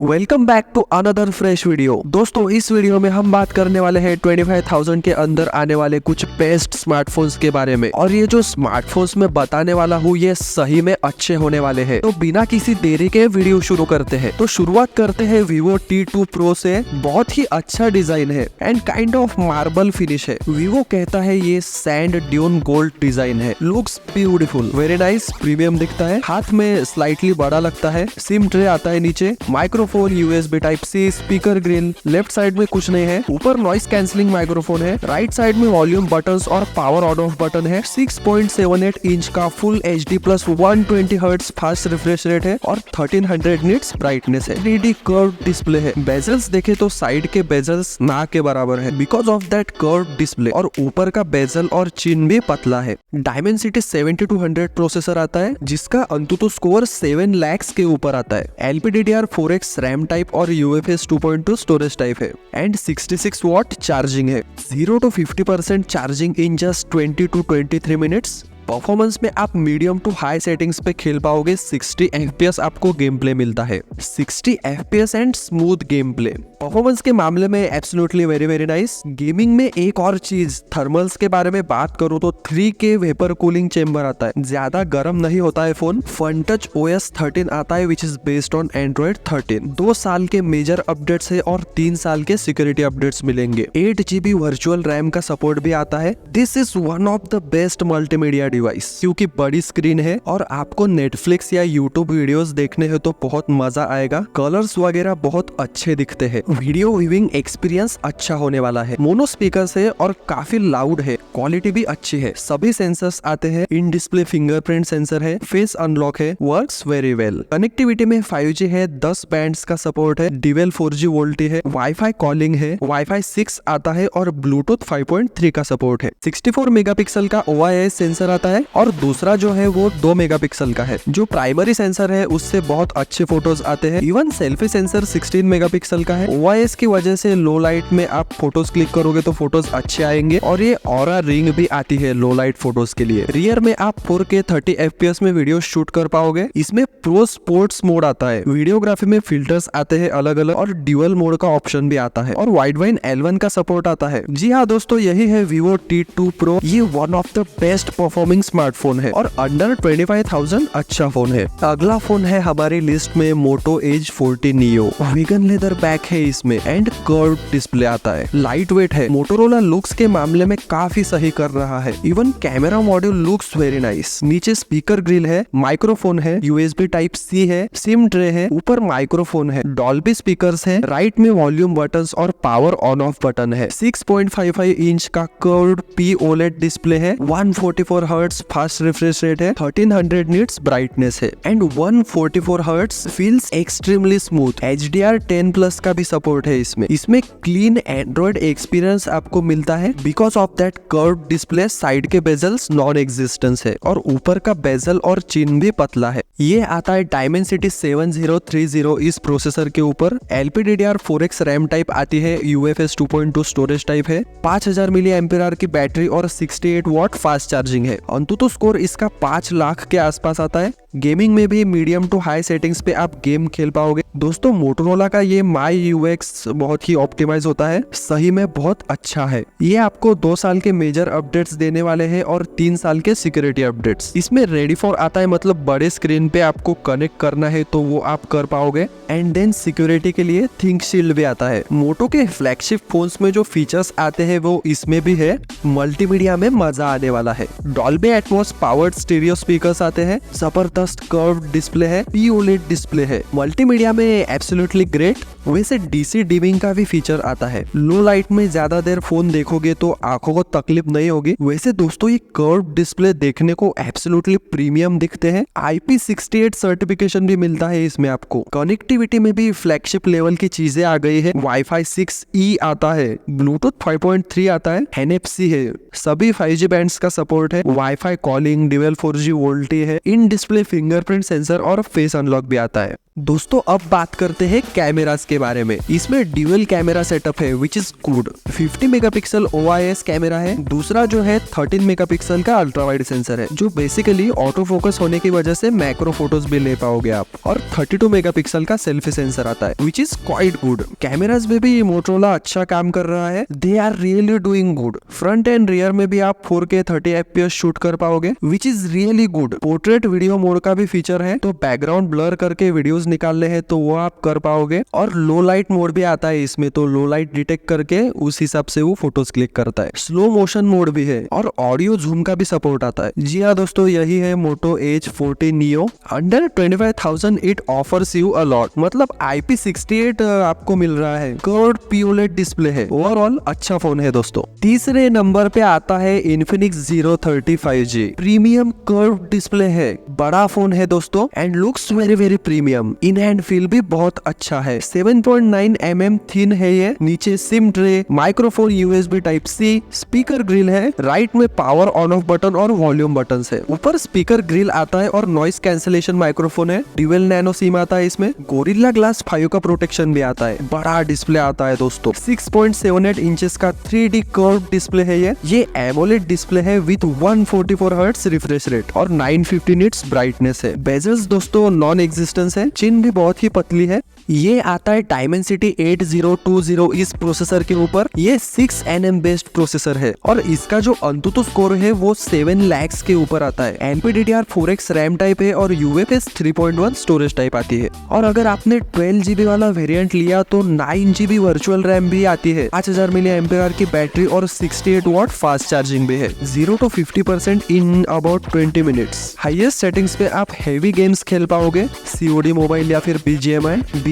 Welcome back to another fresh video. दोस्तों इस video में हम बात करने वाले हैं 25,000 के अंदर आने वाले कुछ बेस्ट स्मार्टफोन्स के बारे में। और ये जो स्मार्टफोन्स में बताने वाला हूँ ये सही में अच्छे होने वाले हैं। तो बिना किसी देरी के वीडियो शुरू करते हैं। तो शुरुआत करते हैं Vivo T2 Pro से। बहुत ही अच्छा डिजाइन है and kind of marble finish है। Vivo कहता है ये सैंड ड्यून गोल्ड डिजाइन है। Looks beautiful, very nice, premium दिखता है। हाथ में स्लाइटली बड़ा लगता है। सिम ट्रे आता है नीचे, microphone USB type C, speaker grill. Left side में कुछ नहीं है। ऊपर नॉइस कैंसिलिंग माइक्रोफोन है। राइट साइड में वॉल्यूम बटन्स और पावर ऑन ऑफ बटन है। 6.78 इंच का full HD plus 120 hertz fast refresh rate है और 1300 निट्स ब्राइटनेस है। 3D कर्व डिस्प्ले है। बेजल्स देखे तो साइड के बेजल्स ना के बराबर है because of that curve display. और ऊपर का बेजल और चिन भी पतला है। Dimensity 7200 प्रोसेसर आता है जिसका अंतुतु स्कोर 7 lakhs के ऊपर आता है। LPDDR4X रैम टाइप और UFS 2.2 स्टोरेज टाइप है एंड 66 वॉट चार्जिंग है। 0 to 50% charging in just 20 to 23 minutes. Performance में आप मीडियम टू हाई सेटिंग्स पे खेल पाओगे। 60 FPS आपको गेम प्ले मिलता है। 60 FPS and smooth game play. Performance के मामले में absolutely very very nice. Gaming में एक और चीज, थर्मल्स के बारे में बात करूँ तो 3K वेपर कूलिंग चेम्बर आता है। ज्यादा गर्म नहीं होता है फोन। FunTouch OS 13 आता है which is based on Android 13। 2 साल के मेजर अपडेट्स है और 3 साल के सिक्योरिटी अपडेट्स मिलेंगे। 8GB वर्चुअल रैम का सपोर्ट भी आता है। This is one of the best multimedia device क्योंकि बड़ी स्क्रीन है और आपको नेटफ्लिक्स या यूट्यूब वीडियोस देखने हैं तो बहुत मजा आएगा। कलर्स वगैरह बहुत अच्छे दिखते हैं। वीडियो व्यूइंग एक्सपीरियंस अच्छा होने वाला है। मोनो स्पीकर्स है और काफी लाउड है। क्वालिटी भी अच्छी है। सभी सेंसर्स आते हैं। इन डिस्प्ले फिंगरप्रिंट सेंसर है। फेस अनलॉक है। Works very well. कनेक्टिविटी में 5G है। 10 बैंड्स का सपोर्ट है। ड्यूअल 4G वोल्टी है। वाईफाई कॉलिंग है। वाईफाई 6 आता है और ब्लूटूथ 5.3 का सपोर्ट है। 64 मेगापिक्सल का OIS सेंसर आता है और दूसरा जो है वो 2 मेगापिक्सल का है। जो प्राइमरी सेंसर है उससे बहुत अच्छे फोटोज आते हैं। इवन सेल्फी सेंसर 16 मेगापिक्सल का है। OIS की वजह से लो लाइट में आप फोटोज क्लिक करोगे तो फोटोज अच्छे आएंगे। और ये ऑरा रिंग भी आती है लो लाइट फोटोज के लिए। रियर में आप 4K 30 FPS में वीडियो शूट कर पाओगे। इसमें प्रो स्पोर्ट्स मोड आता है। वीडियोग्राफी में फिल्टर्स आते हैं अलग अलग और ड्यूअल मोड का ऑप्शन भी आता है और वाइड वाइन L1 का सपोर्ट आता है। जी हाँ दोस्तों, यही है Vivo T2 Pro। ये one of the best performing smartphone है और अंडर 25,000 अच्छा फोन है। अगला फोन है हमारी लिस्ट में Moto Edge 40 Neo। Vegan leather back है इसमें एंड कर्व डिस्प्ले आता है। लाइट वेट है। मोटोरोला लुक्स के मामले में काफी सही कर रहा है। Even camera module looks very nice. नीचे स्पीकर ग्रिल है। माइक्रोफोन है। USB टाइप C है। सिम ट्रे है। ऊपर माइक्रोफोन है। डॉल्बी स्पीकर्स है। राइट में वॉल्यूम बटन्स और पावर ऑन ऑफ बटन है। 6.55 इंच का कर्व्ड POLED डिस्प्ले है। 144 हर्ट्ज फास्ट रिफ्रेश रेट है। 1300 निट्स ब्राइटनेस है and 144 hertz feels extremely smooth. HDR10 plus का भी सपोर्ट है इसमें क्लीन एंड्रॉइड एक्सपीरियंस आपको मिलता है because of that curve display. Side के बेजल्स नॉन एग्जिस्टेंस है और ऊपर का बेजल और चिन भी पतला है। ये आता है Dimensity 7030 इस प्रोसेसर के ऊपर। LPDDR4X रैम टाइप आती है। UFS 2.2 स्टोरेज टाइप है। 5000 mAh की बैटरी और 68 वॉट फास्ट चार्जिंग है। अंतुतु स्कोर इसका 5 लाख के आसपास आता है। गेमिंग में भी मीडियम टू हाई सेटिंग्स पे आप गेम खेल पाओगे। दोस्तों मोटोरोला का ये MyUX बहुत ही ऑप्टिमाइज होता है। सही में बहुत अच्छा है। ये आपको 2 साल के मेजर अपडेट्स देने वाले हैं और 3 साल के सिक्योरिटी अपडेट्स। इसमें रेडी फॉर आता है, मतलब बड़े स्क्रीन पे आपको कनेक्ट करना है तो वो आप कर पाओगे। एंड देन सिक्योरिटी के लिए थिंक शील्ड भी आता है। मोटो के फ्लैगशिप फोन्स में जो फीचर्स आते हैं वो इसमें भी है। मल्टीमीडिया में मजा आने वाला है। Dolby Atmos powered stereo speakers आते हैं। जबरदस्त कर्व डिस्प्ले है। POLED डिस्प्ले है। मल्टीमीडिया में एब्सोल्युटली ग्रेट। वैसे DC डिमिंग का भी फीचर आता है। लो लाइट में ज्यादा देर फोन देखोगे तो आंखों को तकलीफ नहीं होगी। वैसे दोस्तों ये कर्व डिस्प्ले देखने को एब्सोल्युटली प्रीमियम दिखते हैं। IP68 सर्टिफिकेशन भी मिलता है इसमें आपको। कनेक्टिविटी में भी फ्लैगशिप लेवल की चीजें आ गई है। Wi-Fi 6E आता है। ब्लूटूथ 5.3 आता है। NFC है। सभी 5G बैंड्स का सपोर्ट है। Wifi calling, dual 4G VoLTE है। इन डिस्प्ले फिंगरप्रिंट सेंसर और फेस अनलॉक भी आता है। दोस्तों अब बात करते हैं कैमरास के बारे में। इसमें ड्यूअल कैमरा सेटअप है which is good. 50 megapixel OIS camera है। दूसरा जो है 13 मेगापिक्सल का अल्ट्रा वाइड सेंसर है जो बेसिकली ऑटो फोकस होने की वजह से मैक्रो फोटोज भी ले पाओगे आप। और 32 मेगापिक्सल का सेल्फी सेंसर आता है which is quite good. Cameras में भी मोटोरोला अच्छा काम कर रहा है। They are really doing good. Front and rear में भी आप 4K 30 FPS शूट कर पाओगे which is really good. Portrait video mode का भी फीचर है, तो बैकग्राउंड ब्लर करके वीडियोस निकालने हैं तो वो आप कर पाओगे। और लो लाइट मोड भी आता है इसमें, तो लो लाइट डिटेक्ट करके उस हिसाब से वो फोटोज क्लिक करता है। स्लो मोशन मोड भी है और ऑडियो जूम का भी सपोर्ट आता है। जी हाँ दोस्तों, यही है मोटो H40 Neo। Under 25,000 it offers you a lot. मतलब IP68 आपको मिल रहा है। कर्व्ड POLED डिस्प्ले है। ओवरऑल अच्छा फोन है दोस्तों। तीसरे नंबर पे आता है Infinix Zero 35G। Premium curved display है, बड़ा फोन है दोस्तों and looks very very premium. In hand feel भी बहुत अच्छा है। 7.9 mm थिन है ये। नीचे SIM tray, microphone USB Type-C, speaker grill है। राइट में पावर ऑन ऑफ बटन और वॉल्यूम बटन है। ऊपर स्पीकर ग्रिल आता है और नॉइस कैंसिलेशन माइक्रोफोन है। ड्यूअल नैनो सिम आता है इसमें। गोरिल्ला ग्लास 5 का प्रोटेक्शन भी आता है। बड़ा डिस्प्ले आता है दोस्तों। 6.78 इंचेस का 3D कर्व डिस्प्ले है ये एमोलेड डिस्प्ले है विथ 144 हर्ट्ज रिफ्रेश रेट और 950 निट्स ब्राइटनेस है। बेजल्स दोस्तों नॉन एग्जिस्टेंस है। चिन भी बहुत ही पतली है। ये आता है Dimensity 8020 इस प्रोसेसर के ऊपर। ये 6 nm बेस्ड प्रोसेसर है और इसका जो अंतुतु स्कोर है वो 7 lakhs के ऊपर आता है। LPDDR4X रैम टाइप है और UFS 3.1 स्टोरेज टाइप आती है। और अगर आपने 12GB वाला वेरिएंट लिया तो 9GB वर्चुअल रैम भी आती है। 5000 mAh की बैटरी और 68 वॉट फास्ट चार्जिंग भी है। 0 to 50% in about 20 minutes. Highest settings पे आप हेवी गेम्स खेल पाओगे, COD मोबाइल या फिर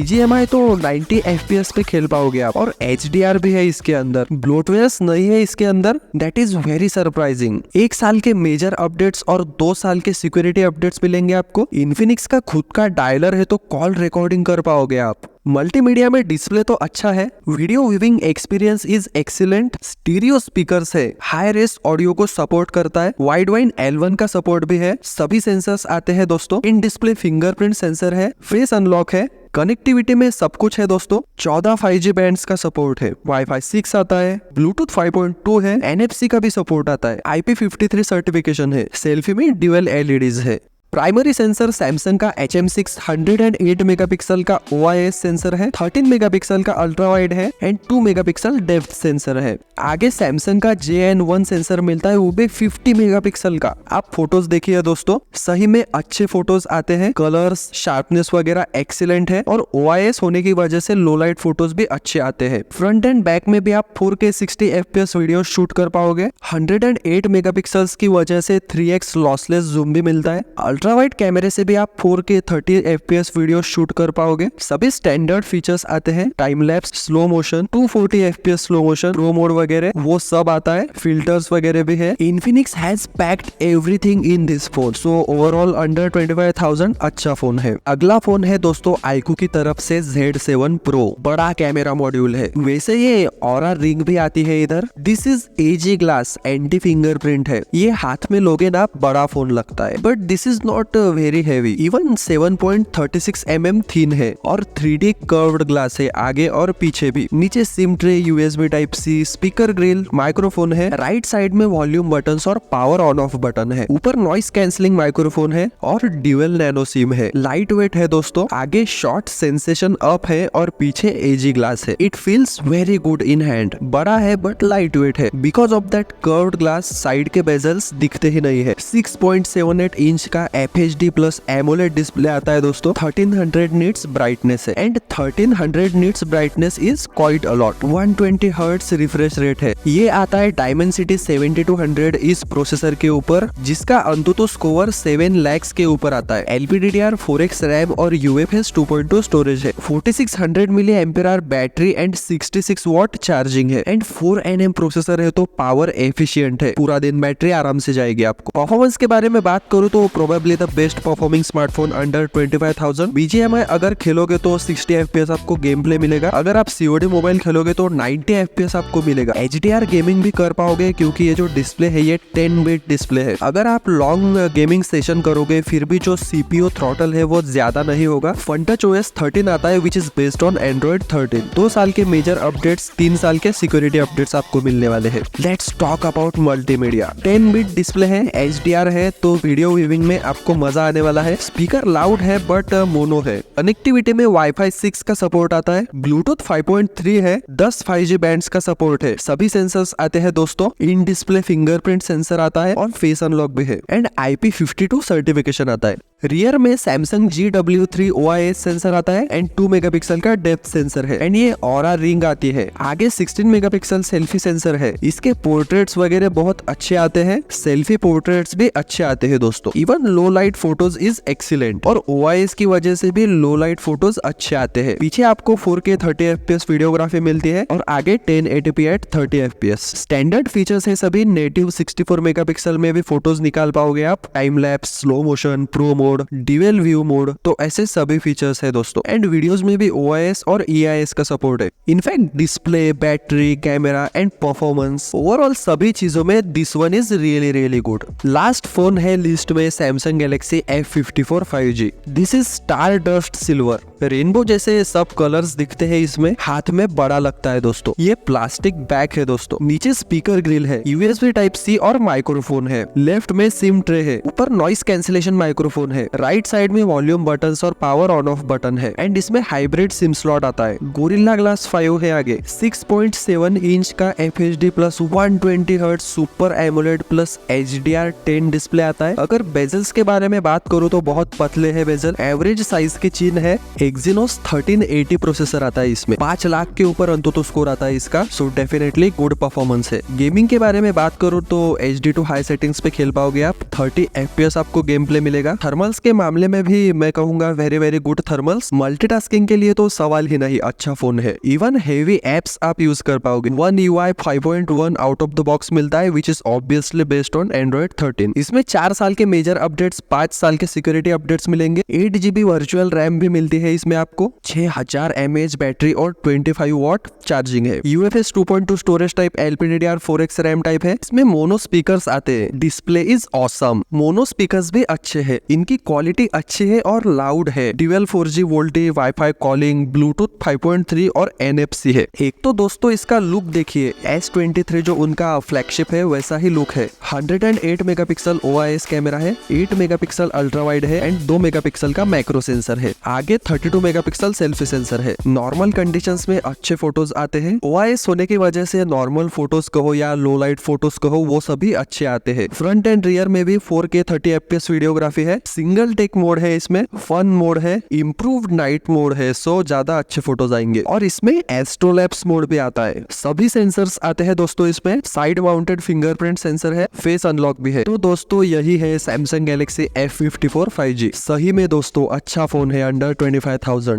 BGMI तो 90 FPS पे खेल पाओगे आप। और HDR भी है इसके अंदर। ब्लोटवेयर्स नहीं है इसके अंदर, दैट इज वेरी सरप्राइजिंग। 1 साल के मेजर अपडेट्स और 2 साल के सिक्योरिटी अपडेट्स मिलेंगे आपको। इन्फिनिक्स का खुद का डायलर है तो कॉल रिकॉर्डिंग कर पाओगे आप। मल्टीमीडिया में डिस्प्ले तो अच्छा है। Video viewing experience is excellent. Stereo speakers है। हाई रेस ऑडियो को सपोर्ट करता है। वाइड वाइन L1 का सपोर्ट भी है। सभी सेंसर्स आते हैं दोस्तों। इन डिस्प्ले फिंगरप्रिंट सेंसर है। फेस अनलॉक है। कनेक्टिविटी में सब कुछ है दोस्तों। 14 5G बैंड्स का सपोर्ट है। Wi-Fi 6 आता है। Bluetooth 5.2 है। NFC का भी सपोर्ट आता है। IP53 सर्टिफिकेशन है। सेल्फी में ड्यूअल LEDs है। प्राइमरी सेंसर सैमसंग का HM6 108 मेगापिक्सल का OIS सेंसर है। 13 मेगापिक्सल का अल्ट्रा वाइड है एंड 2 मेगापिक्सल डेप्थ सेंसर है। आगे सैमसंग का JN1 सेंसर मिलता है, वो भी 50 मेगापिक्सल का। आप फोटोज देखिए दोस्तों, सही में अच्छे फोटोज आते हैं। कलर्स, शार्पनेस वगैरह एक्सीलेंट है और OIS होने की वजह से लो लाइट फोटोज भी अच्छे आते हैं। फ्रंट एंड बैक में भी आप 4K 60 FPS वीडियो शूट कर पाओगे। 108 मेगापिक्सल्स की वजह से 3x लॉसलेस जूम भी मिलता है। अल्ट्रा वाइड कैमरे से भी आप 4K 30 FPS वीडियो शूट कर पाओगे। सभी स्टैंडर्ड फीचर्स आते हैं। Time lapse, slow motion, 240 FPS slow motion, pro mode वगैरह वो सब आता है। फिल्टर्स वगैरह भी है। Infinix has packed everything in this phone. So overall under 25,000 अच्छा फोन है। अगला फोन है दोस्तों iQOO की तरफ से Z7 Pro। बड़ा कैमरा मॉड्यूल है। वैसे ये ऑरा रिंग भी आती है इधर। This is AG glass, anti fingerprint है। ये हाथ में लोगे ना बड़ा फोन लगता है, but this is not very heavy. Even 7.36 mm thin है और 3D कर्व्ड ग्लास है आगे और पीछे भी। नीचे SIM tray, USB Type-C, speaker grill, microphone है। राइट साइड में वॉल्यूम बटन्स और पावर ऑन ऑफ बटन है। ऊपर नॉइस कैंसिलिंग माइक्रोफोन है और ड्यूअल नैनो सिम है। लाइट वेट है दोस्तों। आगे शॉर्ट सेंसेशन अप है और पीछे AG ग्लास है। It feels very good in hand. बड़ा है बट लाइट वेट है। Because of that curved glass side के बेजल्स दिखते ही नहीं है। 6.78 इंच का FHD प्लस एमोलेड डिस्प्ले आता है दोस्तों। 1300 निट्स ब्राइटनेस है and 1300 nits brightness is quite a lot. 120 hertz refresh rate है। ये आता है Dimensity 7200 इस प्रोसेसर के ऊपर, जिसका अंतुतु स्कोर 7 lakhs के ऊपर आता है। LPDDR4X रैम और UFS 2.2 स्टोरेज है। 4600 mAh battery and 66 watt charging है एंड 4 nm प्रोसेसर है तो पावर एफिशिएंट है। पूरा दिन बैटरी आराम से जाएगी आपको। परफॉर्मेंस के बारे में बात करूँ तो probably probably the best performing smartphone under 25,000। BGMI अगर खेलोगे तो 60 FPS आपको गेम प्ले मिलेगा। अगर आप COD मोबाइल खेलोगे तो 90 FPS आपको मिलेगा। HDR गेमिंग भी कर पाओगे क्योंकि ये जो डिस्प्ले है ये 10 बिट डिस्प्ले है। अगर आप लॉन्ग गेमिंग सेशन करोगे फिर भी जो CPU थ्रॉटल है वो ज्यादा नहीं होगा। FunTouch OS 13 आता है which is based on Android 13। 2 साल के मेजर अपडेट्स, 3 साल के सिक्योरिटी अपडेट्स आपको मिलने वाले हैं। Let's talk about multimedia. 10 bit display है, HDR है तो वीडियो व्यूइंग में आपको मजा आने वाला है। स्पीकर लाउड है बट मोनो है। कनेक्टिविटी में Wi-Fi 6 का सपोर्ट आता है, Bluetooth 5.3 है, 10 5G बैंड्स का सपोर्ट है। सभी सेंसर्स आते हैं दोस्तों, इन डिस्प्ले फिंगरप्रिंट सेंसर आता है और फेस अनलॉक भी है एंड IP52 सर्टिफिकेशन आता है। रियर में Samsung GW3 OIS सेंसर आता है एंड 2 मेगापिक्सल का डेप्थ सेंसर है एंड ये ऑरा रिंग आती है। आगे 16 मेगापिक्सल सेल्फी सेंसर है। इसके पोर्ट्रेट्स वगैरह बहुत अच्छे आते हैं, सेल्फी पोर्ट्रेट्स भी अच्छे आते हैं दोस्तों। Even low light photos is excellent और OIS की वजह से भी लो लाइट फोटोज अच्छे आते हैं। पीछे आपको 4K 30 FPS वीडियोग्राफी मिलती है और आगे 1080p at 30 FPS। Standard features है सभी। नेटिव 64 मेगापिक्सल में भी फोटोज निकाल पाओगे आप, time lapse, slow motion, pro mode, dual view mode, तो ऐसे सभी फीचर्स है दोस्तों। एंड वीडियोस में भी OIS और EIS का सपोर्ट है। In fact display, battery, camera and performance, overall सभी चीजों में this one is really good. Last phone है लिस्ट में Samsung Galaxy F54 5G। This is star dust silver. Rainbow जैसे सब कलर्स दिखते हैं इसमें, हाथ में बड़ा लगता है दोस्तों। ये प्लास्टिक बैक है दोस्तों। नीचे स्पीकर ग्रिल है, USB Type-C और माइक्रोफोन है। लेफ्ट में सिम ट्रे है, ऊपर नॉइस कैंसिलेशन माइक्रोफोन है। राइट साइड में वॉल्यूम बटन्स और पावर ऑन ऑफ बटन है एंड इसमें हाइब्रिड सिम स्लॉट आता है। गोरिल्ला ग्लास 5 है आगे। 6.7 इंच का FHD plus 120 hertz super AMOLED plus HDR 10 display आता है। अगर बेजल्स के बारे में बात करूँ तो बहुत पतले है बेजल, एवरेज साइज के चिन्ह है। Exynos 1380 प्रोसेसर आता है इसमें। 5 लाख के ऊपर अंततः स्कोर आता है इसका, सो डेफिनेटली गुड परफॉर्मेंस है। गेमिंग के बारे में बात करूँ तो HD to हाई सेटिंग्स पे खेल पाओगे आप। 30 FPS आपको गेम प्ले मिलेगा। थर्मल्स के मामले में भी मैं कहूंगा वेरी गुड थर्मल्स। मल्टीटास्किंग के लिए तो सवाल ही नहीं, अच्छा फोन है। इवन हेवी एप्स आप यूज कर पाओगे। One UI 5.1 out of the box मिलता है which is obviously based on Android 13। इसमें 4 साल के मेजर अपडेट्स, 5 साल के सिक्योरिटी अपडेट्स मिलेंगे। 8GB वर्चुअल रैम भी मिलती है इसमें आपको। 6000 mAh बैटरी और 25 वॉट चार्जिंग है। UFS 2.2 storage type, LPDDR4X RAM type है। इसमें मोनो स्पीकर्स आते हैं। Display is awesome. Mono speakers भी अच्छे हैं, इनकी क्वालिटी अच्छी है और लाउड है। Dual 4G VoLTE, wifi calling, Bluetooth 5.3 और NFC है। एक तो दोस्तों इसका लुक देखिए, S23 जो उनका फ्लैगशिप है वैसा ही लुक है। 108 मेगापिक्सल OIS कैमरा है, 8 मेगापिक्सल अल्ट्रा वाइड है एंड 2 मेगापिक्सल का मैक्रो सेंसर है। आगे 32 मेगापिक्सल सेल्फी सेंसर है। नॉर्मल कंडीशंस में अच्छे फोटोज आते हैं। OIS होने की वजह से नॉर्मल फोटोज कहो या लो लाइट फोटोज कहो वो सभी अच्छे आते हैं। फ्रंट एंड रियर में भी 4K 30 FPS वीडियोग्राफी है। सिंगल टेक मोड है इसमें, फन मोड है, इम्प्रूव्ड नाइट मोड है, सो ज्यादा अच्छे फोटोज आएंगे। और इसमें एस्ट्रोलैप्स मोड भी आता है। सभी सेंसर्स आते हैं दोस्तों इसमें। साइड माउंटेड फिंगरप्रिंट सेंसर है, फेस अनलॉक भी है। तो दोस्तों यही है Samsung Galaxy F54 5G। सही में दोस्तों अच्छा फोन है अंडर 25,000।